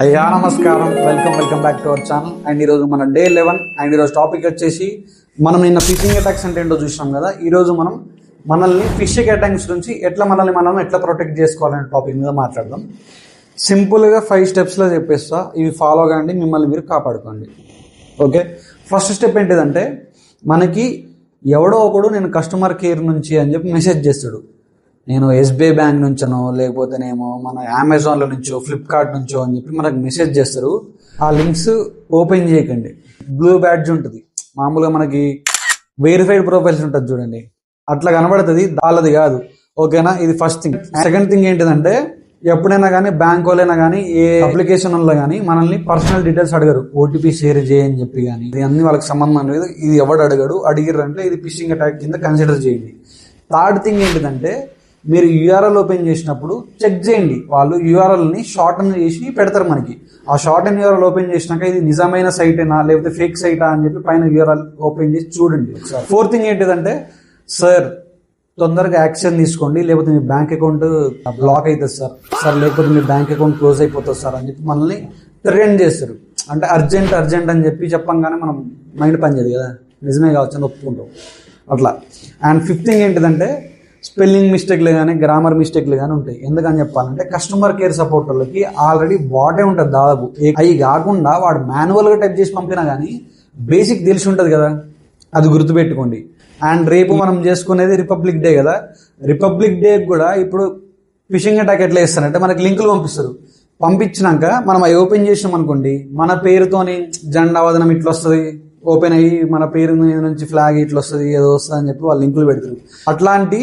అయ్యా నమస్కారం, welcome back to our channel. And ఈరోజు మన డే 11. అండ్ ఈరోజు టాపిక్ వచ్చేసి మనం నిన్న ఫిషింగ్ అటాక్స్ అంటే ఏంటో చూసినాం కదా. ఈరోజు మనం మనల్ని ఫిషింగ్ అటాక్స్ నుంచి మనం ఎట్లా ప్రొటెక్ట్ చేసుకోవాలనే టాపిక్ మీద మాట్లాడదాం. సింపుల్గా 5 స్టెప్స్లో చెప్పేస్తా, ఇవి ఫాలో కాండి, మిమ్మల్ని మీరు కాపాడుకోండి. ఓకే, ఫస్ట్ స్టెప్ ఏంటిదంటే మనకి ఎవడో ఒకడు నేను కస్టమర్ కేర్ నుంచి అని చెప్పి మెసేజ్ చేస్తాడు. నేను ఎస్బీఐ బ్యాంక్ నుంచనో లేకపోతేనేమో మన అమెజాన్లో నుంచో ఫ్లిప్కార్ట్ నుంచో అని చెప్పి మనకు మెసేజ్ చేస్తారు. ఆ లింక్స్ ఓపెన్ చేయకండి. బ్లూ బ్యాడ్జ్ ఉంటుంది, మామూలుగా మనకి వెరిఫైడ్ ప్రొఫైల్స్ ఉంటుంది చూడండి, అట్లా కనబడుతుంది, వాళ్ళది కాదు. ఓకేనా, ఇది ఫస్ట్ థింగ్. సెకండ్ థింగ్ ఏంటిదంటే ఎప్పుడైనా కానీ బ్యాంక్ వాళ్ళైనా కానీ ఏ అప్లికేషన్ వల్ల కానీ మనల్ని పర్సనల్ డీటెయిల్స్ అడగరు, ఓటీపీ షేర్ చేయని చెప్పి. కానీ ఇది అన్ని వాళ్ళకి సంబంధం లేదు, ఇది ఎవడు అడగడు. అడిగిర్రంటే ఇది ఫిషింగ్ అటాక్ కింద కన్సిడర్ చేయండి. థర్డ్ థింగ్ ఏంటిదంటే మీరు యూఆర్ఎల్ ఓపెన్ చేసినప్పుడు చెక్ చేయండి, వాళ్ళు యూఆర్ఎల్ని షార్టన్ చేసి పెడతారు మనకి. ఆ షార్టన్ యూఆర్ఎల్ ఓపెన్ చేసినాక ఇది నిజమైన సైటేనా లేకపోతే ఫేక్ సైటా అని చెప్పి పైన యూఆర్ఎల్ ఓపెన్ చేసి చూడండి. ఫోర్త్ థింగ్ ఏంటిదంటే సార్ తొందరగా యాక్షన్ తీసుకోండి, లేకపోతే మీ బ్యాంక్ అకౌంట్ బ్లాక్ అవుతుంది సార్ లేకపోతే మీ బ్యాంక్ అకౌంట్ క్లోజ్ అయిపోతుంది సార్ అని చెప్పి మనల్ని థ్రెటన్ చేస్తారు. అంటే అర్జెంట్ అని చెప్పి చెప్పంగానే మనం మైండ్ పనిచేయదు కదా, నిజమే కావచ్చు అని ఒప్పుకుంటాం అట్లా. అండ్ ఫిఫ్త్ థింగ్ ఏంటిదంటే స్పెల్లింగ్ మిస్టేక్లు కానీ గ్రామర్ మిస్టేక్లు కానీ ఉంటాయి. ఎందుకని చెప్పాలంటే కస్టమర్ కేర్ సపోర్ట్ వాళ్ళకి ఆల్రెడీ బాటే ఉంటుంది దాదాపు. అవి కాకుండా వాడు మాన్యువల్గా టైప్ చేసి పంపినా కానీ బేసిక్ తెలిసి ఉంటుంది కదా, అది గుర్తుపెట్టుకోండి. అండ్ రేపు మనం చేసుకునేది రిపబ్లిక్ డే కదా. రిపబ్లిక్ డే కూడా ఇప్పుడు ఫిషింగ్ అటాక్ ఎట్లా చేస్తారంటే మనకి లింకులు పంపిస్తారు. పంపించినాక మనం అవి ఓపెన్ చేసినాం అనుకోండి, మన పేరుతోని జెండా వదనం ఇట్లా వస్తుంది, ఓపెన్ అయ్యి మన పేరు నుంచి ఫ్లాగ్ ఇట్లా వస్తుంది, ఏదో వస్తుంది అని చెప్పి వాళ్ళు లింకులు పెడతారు. అట్లాంటి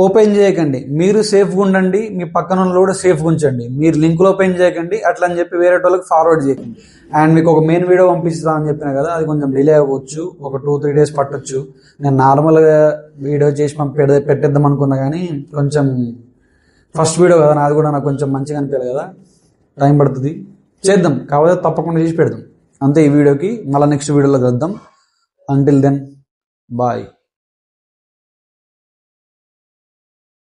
ఓపెన్ చేయకండి. మీరు సేఫ్గా ఉండండి, మీ పక్కన కూడా సేఫ్గా ఉంచండి. మీరు లింకులు ఓపెన్ చేయకండి, అట్లా అని చెప్పి వేరే వాళ్ళకి ఫార్వర్డ్ చేయకండి. అండ్ మీకు ఒక మెయిన్ వీడియో పంపిస్తా అని చెప్పిన కదా, అది కొంచెం డిలే అవ్వచ్చు, ఒక 2-3 డేస్ పట్టొచ్చు. నేను నార్మల్గా వీడియో చేసి పెట్టేద్దాం అనుకున్నా కానీ కొంచెం ఫస్ట్ వీడియో కదా నాది కూడా, నాకు కొంచెం మంచిగా అనిపించాలి కదా, టైం పడుతుంది, చేద్దాం. కాకపోతే తప్పకుండా చేసి పెడదాం అంతే. ఈ వీడియోకి మళ్ళీ నెక్స్ట్ వీడియోలో కలుద్దాం. Until then bye.